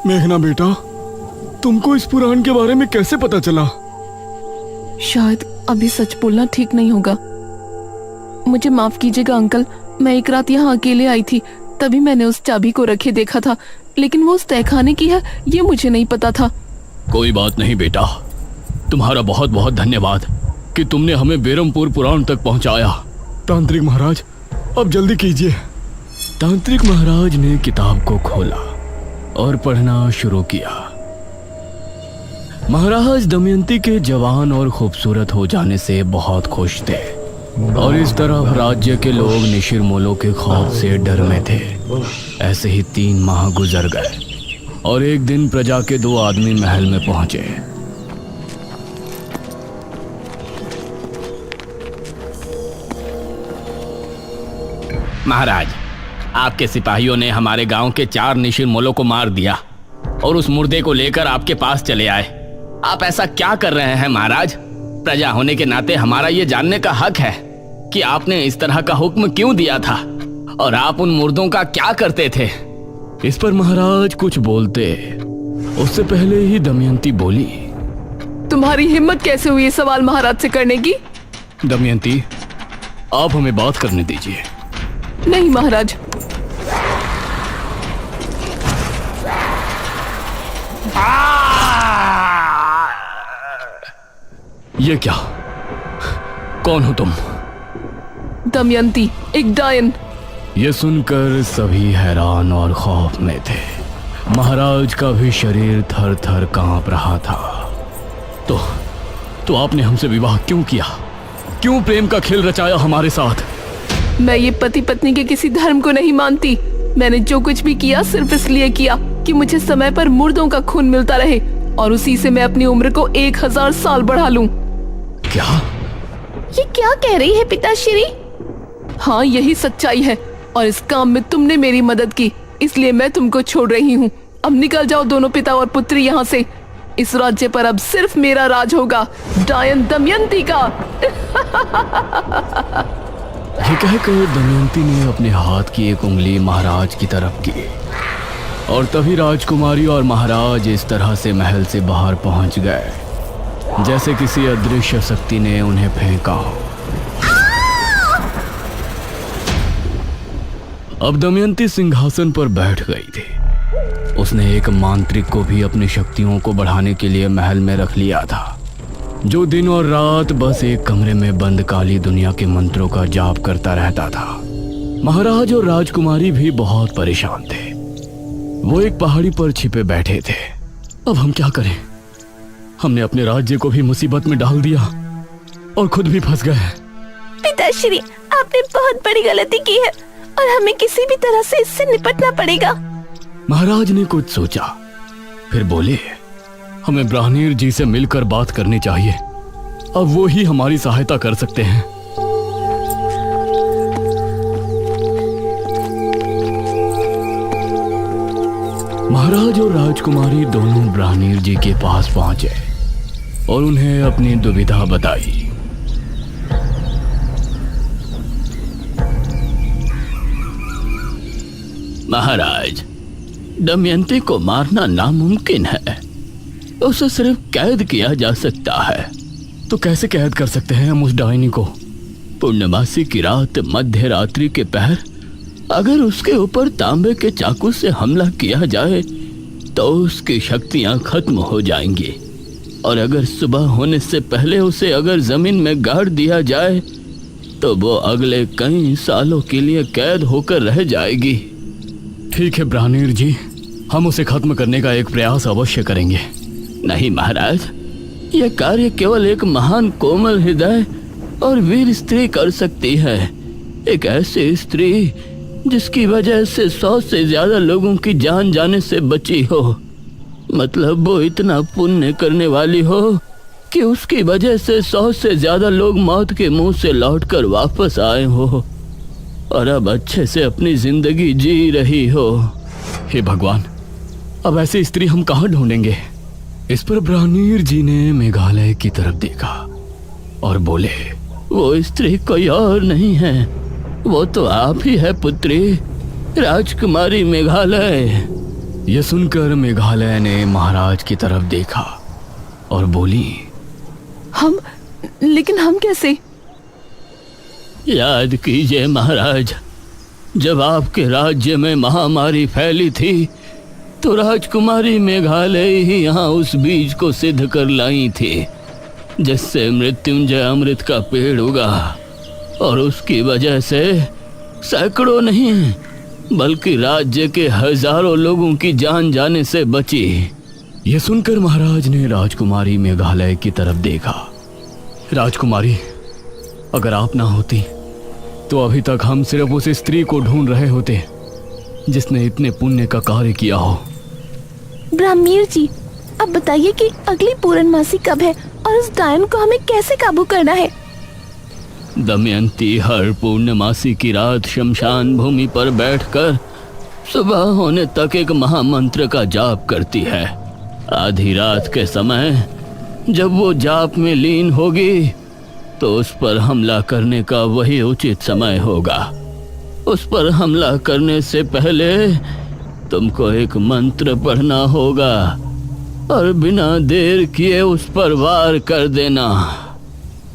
मेघना बेटा, तुमको इस पुराण के बारे में कैसे पता चला? शायद अभी सच बोलना ठीक नहीं होगा। मुझे माफ कीजिएगा अंकल, मैं एक रात यहाँ अकेले आई थी, तभी मैंने उस चाबी को रखे देखा था, लेकिन वो उस तहखाने की है ये मुझे नहीं पता था। कोई बात नहीं बेटा, तुम्हारा बहुत बहुत धन्यवाद कि तुमने हमें बेरमपुर पुराण तक पहुंचाया। तांत्रिक महाराज, अब जल्दी कीजिए। तांत्रिक महाराज ने किताब को खोला और पढ़ना शुरू किया। महाराज दमयंती के जवान और खूबसूरत हो जाने से बहुत खुश थे और इस तरफ राज्य के लोग निशिर-मोलों के खौफ से डर में थे। ऐसे ही 3 माह गुजर गए और एक दिन प्रजा के 2 आदमी महल में पहुंचे। महाराज, आपके सिपाहियों ने हमारे गांव के 4 निशिर-मोलों को मार दिया और उस मुर्दे को लेकर आपके पास चले आए। आप ऐसा क्या कर रहे हैं महाराज? प्रजा होने के नाते हमारा ये जानने का हक है कि आपने इस तरह का हुक्म क्यों दिया था और आप उन मुर्दों का क्या करते थे? इस पर महाराज कुछ बोलते उससे पहले ही दमयंती बोली, तुम्हारी हिम्मत कैसे हुई ये सवाल महाराज से करने की? दमयंती, आप हमें बात करने दीजिए। नहीं महाराज। ये क्या? कौन हो तुम? दमयंती, एक डायन। ये सुनकर सभी हैरान और खौफ में थे। महाराज का भी शरीर थर थर कांप रहा था। तो आपने हमसे विवाह क्यों किया? क्यों प्रेम का खेल रचाया हमारे साथ? मैं ये पति पत्नी के किसी धर्म को नहीं मानती। मैंने जो कुछ भी किया सिर्फ इसलिए किया कि मुझे समय पर मुर्दों का खून मिलता रहे और उसी से मैं अपनी उम्र को 1000 साल बढ़ा लूं। क्या? ये क्या कह रही है पिताश्री? हाँ, यही सच्चाई है और इस काम में तुमने मेरी मदद की, इसलिए मैं तुमको छोड़ रही हूँ। अब निकल जाओ दोनों पिता और पुत्री यहाँ से। इस राज्य पर अब सिर्फ मेरा राज होगा, डायन दमयंती का। ये कहकर दमयंती ने अपने हाथ की एक उंगली महाराज की तरफ की और तभी राजकुमारी और महाराज इस तरह से महल से बाहर पहुंच गए जैसे किसी अदृश्य शक्ति ने उन्हें फेंका हो। अब दमयंती सिंहासन पर बैठ गई थी। उसने एक मांत्रिक को भी अपनी शक्तियों को बढ़ाने के लिए महल में रख लिया था, जो दिन और रात बस एक कमरे में बंद काली दुनिया के मंत्रों का जाप करता रहता था। महाराज और राजकुमारी भी बहुत परेशान थे। वो एक पहाड़ी पर छिपे बैठे थे। अब हम क्या करें? हमने अपने राज्य को भी मुसीबत में डाल दिया और खुद भी फंस गए। पिताश्री, आपने बहुत बड़ी गलती की है और हमें किसी भी तरह से इससे निपटना पड़ेगा। महाराज ने कुछ सोचा, फिर बोले, हमें ब्राह्मण जी से मिलकर बात करनी चाहिए। अब वो ही हमारी सहायता कर सकते हैं। महाराज और राजकुमारी दोनों ब्राह्मण जी के पास पहुंचे और उन्हें अपनी दुविधा बताई। महाराज, दमयंती को मारना नामुमकिन है। उसे सिर्फ कैद किया जा सकता है। तो कैसे कैद कर सकते हैं हम उस डायनी को? पूर्णमासी की रात, मध्य रात्रि के पहर अगर उसके ऊपर तांबे के चाकू से हमला किया जाए तो उसकी शक्तियां खत्म हो जाएंगी और अगर सुबह होने से पहले उसे अगर जमीन में गाड़ दिया जाए तो वो अगले कई सालों के लिए कैद होकर रह जाएगी। ठीक है ब्राह्मण जी, हम उसे खत्म करने का एक प्रयास अवश्य करेंगे। नहीं महाराज, यह कार्य केवल एक महान कोमल हृदय और वीर स्त्री कर सकती है। एक ऐसी स्त्री जिसकी वजह से 100 से ज्यादा लोगों की जान जाने से बची हो। मतलब वो इतना पुण्य करने वाली हो कि उसकी वजह से 100 से ज्यादा लोग मौत के मुंह से लौटकर वापस आए हो और अब अच्छे से अपनी जिंदगी जी रही हो। हे भगवान, अब ऐसी स्त्री हम कहाँ ढूंढेंगे? इस पर ब्राह्मण जी ने मेघालय की तरफ देखा और बोले, वो स्त्री कोई और नहीं है, वो तो आप ही है पुत्री, राजकुमारी मेघालय। यह सुनकर मेघालय ने महाराज की तरफ देखा और बोली, लेकिन हम कैसे? याद कीजिए महाराज, जब आपके राज्य में महामारी फैली थी तो राजकुमारी मेघालय ही यहाँ उस बीज को सिद्ध कर लाई थी जिससे मृत्युंजय अमृत का पेड़ उगा, और उसकी वजह से सैकड़ों नहीं बल्कि राज्य के हजारों लोगों की जान जाने से बची। यह सुनकर महाराज ने राजकुमारी मेघालय की तरफ देखा। राजकुमारी, अगर आप ना होती तो अभी तक हम सिर्फ उस स्त्री को ढूंढ रहे होते जिसने इतने पुण्य का कार्य किया हो। ब्राह्मीण जी, अब बताइए कि अगली पूर्णमासी कब है और उस डायन को हमें कैसे काबू करना है? दमयंती हर पूर्णमासी की रात शमशान भूमि पर बैठकर सुबह होने तक एक महामंत्र का जाप करती है। आधी रात के समय जब वो जाप में लीन होगी तो उस पर हमला करने का वही उचित समय होगा। उस पर हमला करने से पहले तुमको एक मंत्र पढ़ना होगा और बिना देर किए उस पर वार कर देना।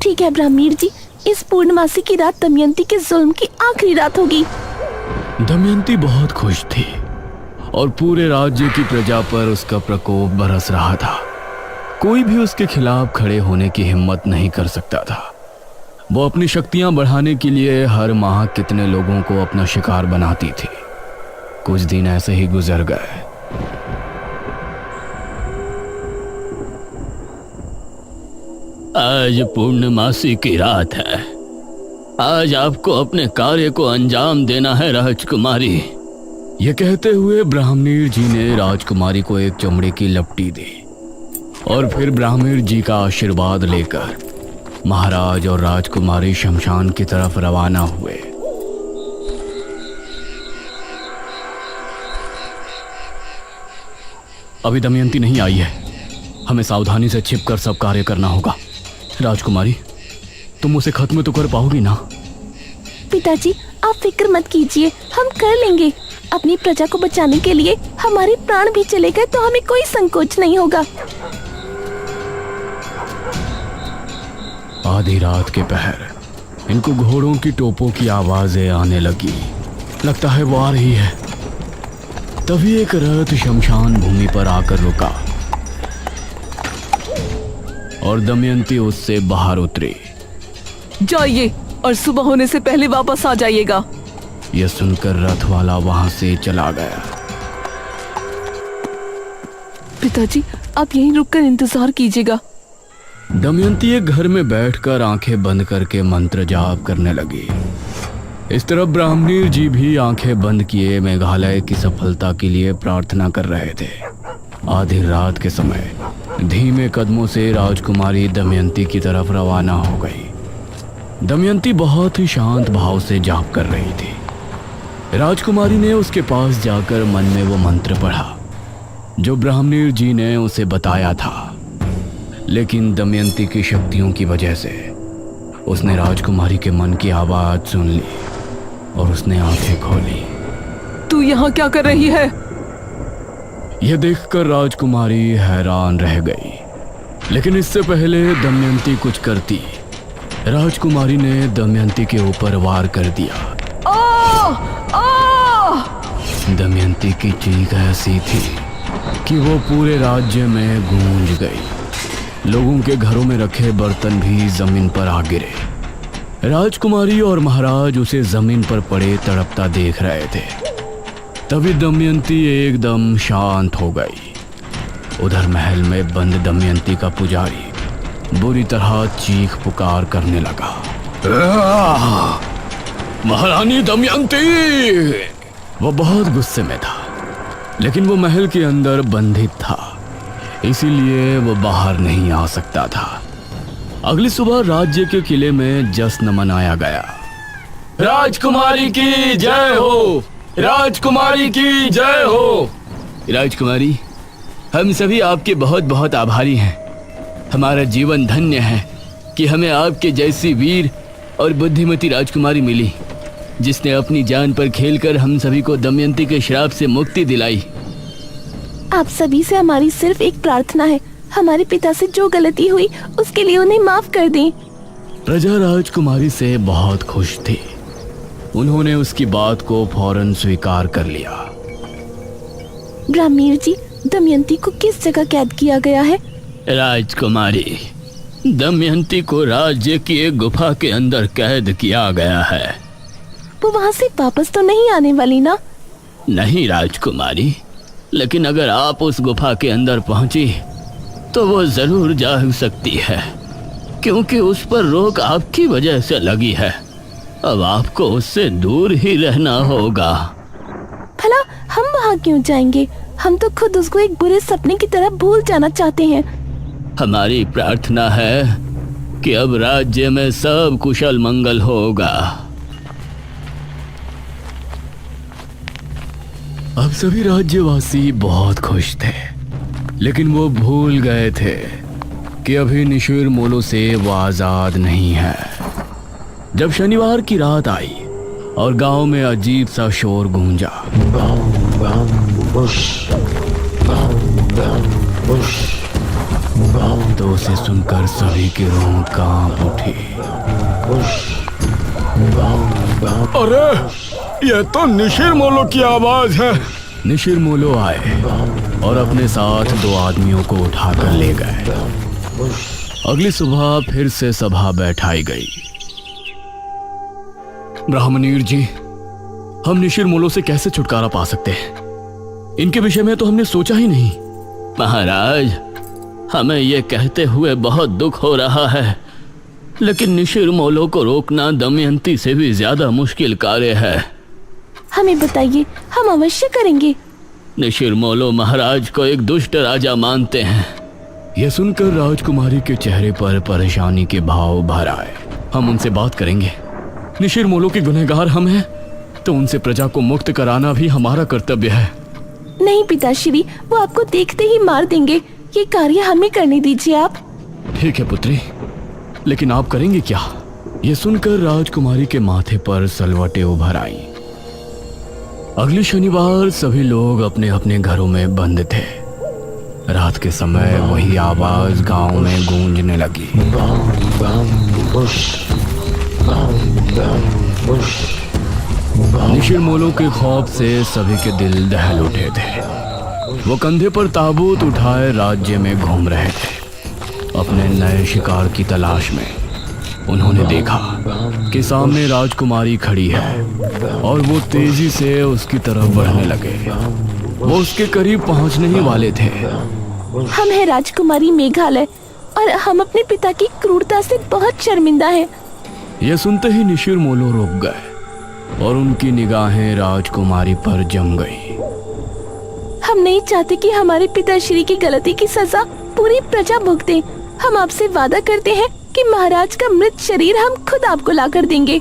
ठीक है ब्राह्मीण जी, इस पूर्णमासी की रात दमयंती के जुल्म की आखिरी रात होगी। दमयंती बहुत खुश थी और पूरे राज्य की प्रजा पर उसका प्रकोप बरस रहा था। कोई भी उसके खिलाफ खड़े होने की हिम्मत नहीं कर सकता था। वो अपनी शक्तियां बढ़ाने के लिए हर माह कितने लोगों को अपना शिकार बनाती थी। कुछ दिन ऐसे ही गुजर गए। आज पूर्णमासी की रात है। आज आपको अपने कार्य को अंजाम देना है राजकुमारी। यह कहते हुए ब्राह्मणीर जी ने राजकुमारी को एक चमड़े की लपटी दी और फिर ब्राह्मणीर जी का आशीर्वाद लेकर महाराज और राजकुमारी शमशान की तरफ रवाना हुए। अभी दमयंती नहीं आई है, हमें सावधानी से छिपकर सब कार्य करना होगा। राजकुमारी, तुम उसे खत्म तो कर पाओगी ना? पिताजी, आप फिक्र मत कीजिए, हम कर लेंगे। अपनी प्रजा को बचाने के लिए हमारे प्राण भी चले गए तो हमें कोई संकोच नहीं होगा। आधी रात के पहर इनको घोड़ों की टोपों की आवाजें आने लगी। लगता है वो आ रही है। तभी एक रथ शमशान भूमि पर आकर रुका और दमयंती उससे बाहर उतरी। जाइए और सुबह होने से पहले वापस आ जाइएगा। यह सुनकर रथ वाला वहां से चला गया। पिताजी, आप यहीं रुककर इंतजार कीजिएगा। दमयंती एक घर में बैठकर आंखें बंद करके मंत्र जाप करने लगी। इस तरफ ब्राह्मणीर जी भी आंखें बंद किए मेघालय की सफलता के लिए प्रार्थना कर रहे थे। आधी रात के समय धीमे कदमों से राजकुमारी दमयंती की तरफ रवाना हो गई। दमयंती बहुत ही शांत भाव से जाप कर रही थी। राजकुमारी ने उसके पास जाकर मन में वो मंत्र पढ़ा जो ब्राह्मणीर जी ने उसे बताया था, लेकिन दमयंती की शक्तियों की वजह से उसने राजकुमारी के मन की आवाज सुन ली और उसने आंखें खोली। तू यहाँ क्या कर रही है? यह देखकर राजकुमारी हैरान रह गई, लेकिन इससे पहले दमयंती कुछ करती, राजकुमारी ने दमयंती के ऊपर वार कर दिया। दमयंती की चीख ऐसी थी कि वो पूरे राज्य में गूंज गई। लोगों के घरों में रखे बर्तन भी जमीन पर आ गिरे। राजकुमारी और महाराज उसे जमीन पर पड़े तड़पता देख रहे थे। तभी दमयंती एकदम शांत हो गई। उधर महल में बंद दमयंती का पुजारी बुरी तरह चीख पुकार करने लगा। महारानी दमयंती! वो बहुत गुस्से में था, लेकिन वो महल के अंदर बंधित था, इसीलिए वो बाहर नहीं आ सकता था। अगली सुबह राज्य के किले में जश्न मनाया गया। राजकुमारी की जय हो! राजकुमारी की जय हो! राजकुमारी, हम सभी आपके बहुत बहुत आभारी हैं। हमारा जीवन धन्य है कि हमें आपके जैसी वीर और बुद्धिमती राजकुमारी मिली, जिसने अपनी जान पर खेलकर हम सभी को दमयंती के श्राप से मुक्ति दिलाई। आप सभी से हमारी सिर्फ एक प्रार्थना है, हमारे पिता से जो गलती हुई उसके लिए उन्हें माफ कर दें। प्रजा राजकुमारी से बहुत खुश थी। उन्होंने उसकी बात को फौरन स्वीकार कर लिया। ब्राह्मीण जी, दमयंती को किस जगह कैद किया गया है? राजकुमारी, दमयंती को राज्य की एक गुफा के अंदर कैद किया गया है। वो वहाँ से वापस तो नहीं आने वाली ना? नहीं राजकुमारी, लेकिन अगर आप उस गुफा के अंदर पहुंची तो वो जरूर जा सकती है, क्योंकि उस पर रोक आपकी वजह से लगी है। अब आपको उससे दूर ही रहना होगा। भला हम वहाँ क्यों जाएंगे? हम तो खुद उसको एक बुरे सपने की तरह भूल जाना चाहते हैं। हमारी प्रार्थना है कि अब राज्य में सब कुशल मंगल होगा। अब सभी राज्यवासी बहुत खुश थे, लेकिन वो भूल गए थे कि अभी निशिर मोलो से वो आजाद नहीं है। जब शनिवार की रात आई और गांव में अजीब सा शोर गूंजा, तो उसे सुनकर सभी की रूह कांप उठी। अरे, ये तो निशिर मोलो की आवाज है। निशिर मोलो आए और अपने साथ 2 आदमियों को उठाकर ले गए। अगली सुबह फिर से सभा बैठाई गई। ब्राह्मणीर जी, हम निशिर मोलो से कैसे छुटकारा पा सकते हैं? इनके विषय में तो हमने सोचा ही नहीं। महाराज, हमें ये कहते हुए बहुत दुख हो रहा है, लेकिन निशिर मोलो को रोकना दमयंती से भी ज्यादा मुश्किल कार्य है। हमें बताइए, हम अवश्य करेंगे। निशिर मोलो महाराज को एक दुष्ट राजा मानते हैं। यह सुनकर राजकुमारी के चेहरे पर परेशानी के भाव भर आए। हम उनसे बात करेंगे। निशिर मोलो के गुनहगार हम हैं, तो उनसे प्रजा को मुक्त कराना भी हमारा कर्तव्य है। नहीं पिताश्री, वो आपको देखते ही मार देंगे। ये कार्य हमें करने दीजिए आप। ठीक है पुत्री, लेकिन आप करेंगे क्या? ये सुनकर राजकुमारी के माथे पर सलवटें उभर आई। अगले शनिवार सभी लोग अपने अपने घरों में बंद थे। रात के समय वही आवाज गांव में गूंजने लगी। निशिर मोलो के खौफ से सभी के दिल दहल उठे थे। वो कंधे पर ताबूत उठाए राज्य में घूम रहे थे अपने नए शिकार की तलाश में। उन्होंने देखा कि सामने राजकुमारी खड़ी है और वो तेजी से उसकी तरफ बढ़ने लगे। वो उसके करीब पहुंचने ही वाले थे। हम हैं राजकुमारी मेघालय और हम अपने पिता की क्रूरता से बहुत शर्मिंदा हैं। यह सुनते ही निशिर मोलो रुक गए और उनकी निगाहें राजकुमारी पर जम गई। हम नहीं चाहते कि हमारे पिताश्री की गलती की सजा पूरी प्रजा भुगते। हम आपसे वादा करते हैं कि महाराज का मृत शरीर हम खुद आपको लाकर देंगे।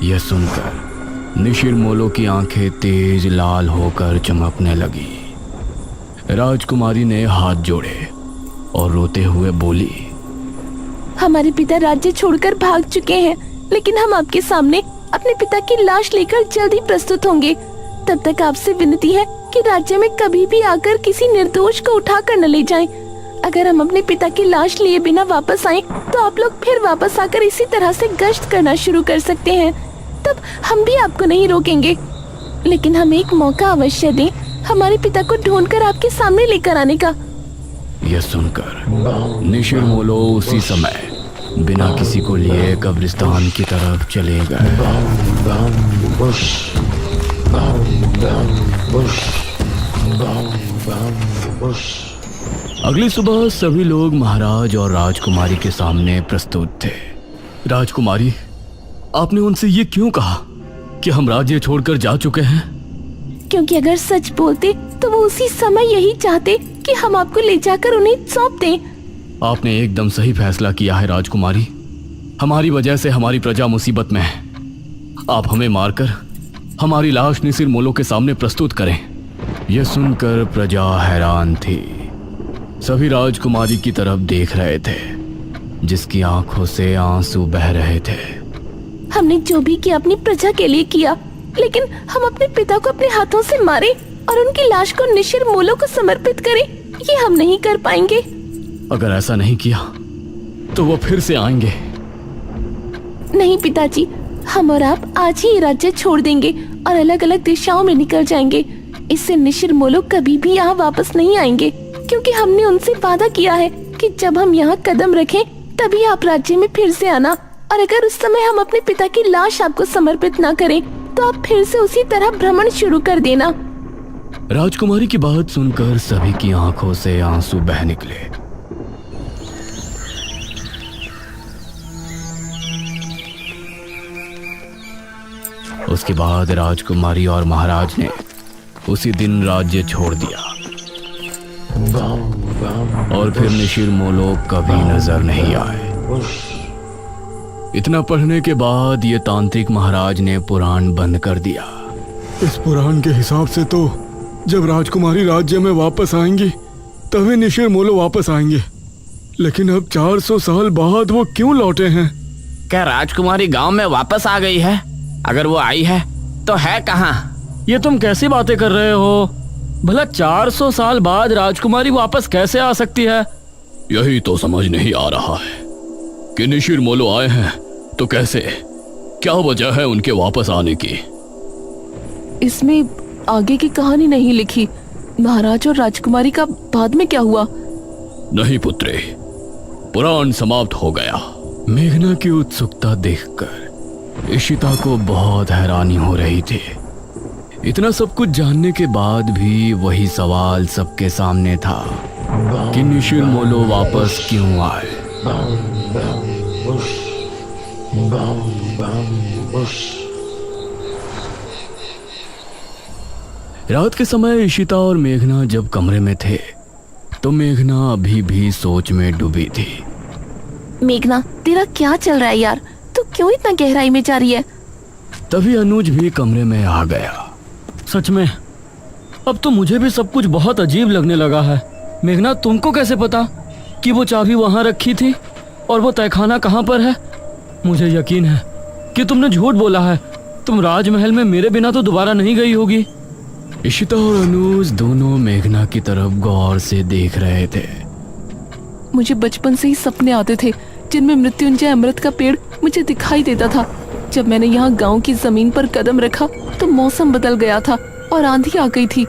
यह सुनकर निशिर मोलो की आंखें तेज लाल होकर चमकने लगी। राजकुमारी ने हाथ जोड़े और रोते हुए बोली, हमारे पिता राज्य छोड़कर भाग चुके हैं, लेकिन हम आपके सामने अपने पिता की लाश लेकर जल्दी प्रस्तुत होंगे। तब तक आपसे विनती है कि राज्य में कभी भी आकर किसी निर्दोष को उठाकर न ले जाएं। अगर हम अपने पिता की लाश लिए बिना वापस आएं, तो आप लोग फिर वापस आकर इसी तरह से गश्त करना शुरू कर सकते हैं। तब हम भी आपको नहीं रोकेंगे, लेकिन हमें एक मौका अवश्य दें हमारे पिता को ढूंढकर आपके सामने लेकर आने का। यह सुनकर निशिर मोलो उसी समय बिना किसी को लिए कब्रिस्तान की तरफ चले गए। अगली सुबह सभी लोग महाराज और राजकुमारी के सामने प्रस्तुत थे। राजकुमारी, आपने उनसे ये क्यों कहा कि हम राज्य छोड़कर जा चुके हैं? क्योंकि अगर सच बोलते तो वो उसी समय यही चाहते कि हम आपको ले जाकर उन्हें सौंप दें। आपने एकदम सही फैसला किया है राजकुमारी। हमारी वजह से हमारी प्रजा मुसीबत में है। आप हमें मारकर हमारी लाश निशिर मोलो के सामने प्रस्तुत करें। यह सुनकर प्रजा हैरान थी। सभी राजकुमारी की तरफ देख रहे थे, जिसकी आंखों से आंसू बह रहे थे। हमने जो भी किया अपनी प्रजा के लिए किया, लेकिन हम अपने पिता को अपने हाथों से मारे। और उनकी लाश को निशिर मोलो को समर्पित करें, ये हम नहीं कर पाएंगे। अगर ऐसा नहीं किया तो वो फिर से आएंगे। नहीं पिताजी, हम और आप आज ही ये राज्य छोड़ देंगे और अलग अलग दिशाओं में निकल जाएंगे। इससे निशिर मोलो कभी भी यहाँ वापस नहीं आएंगे, क्योंकि हमने उनसे वादा किया है कि जब हम यहाँ कदम रखें तभी आप राज्य में फिर से आना। और अगर उस समय हम अपने पिता की लाश आपको समर्पित ना करें तो आप फिर से उसी तरह भ्रमण शुरू कर देना। राजकुमारी की बात सुनकर सभी की आंखों से आंसू बह निकले। उसके बाद राजकुमारी और महाराज ने उसी दिन राज्य छोड़ दिया और फिर निशिर मोलो कभी नजर नहीं आए। इतना पढ़ने के बाद ये तांत्रिक महाराज ने पुराण बंद कर दिया। इस पुराण के हिसाब से तो जब राजकुमारी राज्य में वापस आएंगी तभी निशिर मोलो वापस आएंगे, लेकिन अब 400 साल बाद वो क्यों लौटे हैं? क्या राजकुमारी गांव में वापस आ गई है? अगर वो आई है तो है कहाँ? ये तुम कैसी बातें कर रहे हो? भला 400 साल बाद राजकुमारी वापस कैसे आ सकती है? यही तो समझ नहीं आ रहा है कि निशिर मोलो आए हैं तो कैसे, क्या वजह है उनके वापस आने की? इसमें आगे की कहानी नहीं लिखी। महाराज और राजकुमारी का बाद में क्या हुआ? नहीं पुत्रे, पुराण समाप्त हो गया। मेघना की उत्सुकता देखकर इशिता को बहुत हैरानी हो रही थी। इतना सब कुछ जानने के बाद भी वही सवाल सबके सामने था कि निशिर मोलो वापस क्यों आए। रात के समय इशिता और मेघना जब कमरे में थे तो मेघना अभी भी सोच में डूबी थी। मेघना, तेरा क्या चल रहा है यार? तू क्यों इतना गहराई में जा रही है? तभी अनुज भी कमरे में आ गया। सच में अब तो मुझे भी सब कुछ बहुत अजीब लगने लगा है। मेघना, तुमको कैसे पता कि वो चाबी वहां रखी थी और वो तहखाना कहाँ पर है? मुझे यकीन है कि तुमने झूठ बोला है। तुम राजमहल में मेरे बिना तो दोबारा नहीं गई होगी। इशिता और अनुज दोनों मेघना की तरफ गौर से देख रहे थे। मुझे बचपन से ही सपने आते थे जिनमें मृत्युंजय अमृत का पेड़ मुझे दिखाई देता था। जब मैंने यहाँ गांव की जमीन पर कदम रखा तो मौसम बदल गया था और आंधी आ गई थी।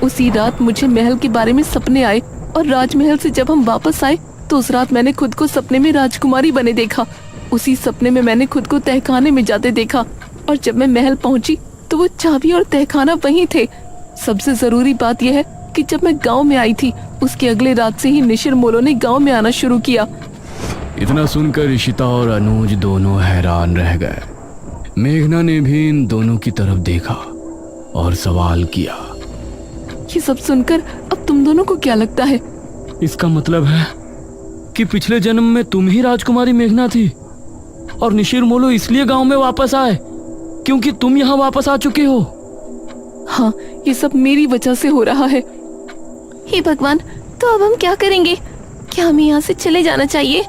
उसी रात मुझे महल के बारे में सपने आए और राजमहल से जब हम वापस आए तो उस रात मैंने खुद को सपने में राजकुमारी बने देखा। उसी सपने में मैंने खुद को तहखाने में जाते देखा और जब मैं महल पहुंची तो वो चाबी और तहखाना वहीं थे। सबसे जरूरी बात यह है कि जब मैं गांव में आई थी उसके अगले रात से ही निशिर मोलो ने गांव में आना शुरू किया। इतना सुनकर इशिता और अनुज दोनों हैरान रह गए। मेघना ने भी इन दोनों की तरफ देखा और सवाल किया, ये सब सुनकर अब तुम दोनों को क्या लगता है? इसका मतलब है कि पिछले जन्म में तुम ही राजकुमारी मेघना थी और निशिर मोलो इसलिए गांव में वापस आए क्योंकि तुम यहाँ वापस आ चुके हो। हाँ, ये सब मेरी वजह से हो रहा है। हे भगवान, तो अब हम क्या करेंगे? क्या हमें यहाँ से चले जाना चाहिए?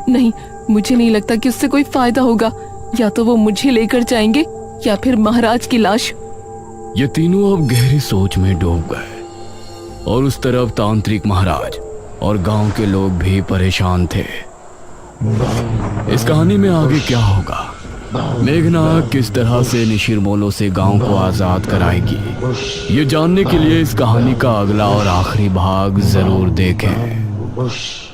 नहीं, मुझे नहीं लगता कि उससे कोई फायदा होगा। या तो वो मुझे लेकर जाएंगे या फिर महाराज की लाश। ये तीनों अब गहरी सोच में डूब गए और उस तरफ तांत्रिक महाराज और गांव के लोग भी परेशान थे। इस कहानी में आगे क्या होगा? मेघना किस तरह से निशिर मोलो से गांव को आजाद कराएगी? ये जानने के लिए इस कहानी का अगला और आखिरी भाग जरूर देखें।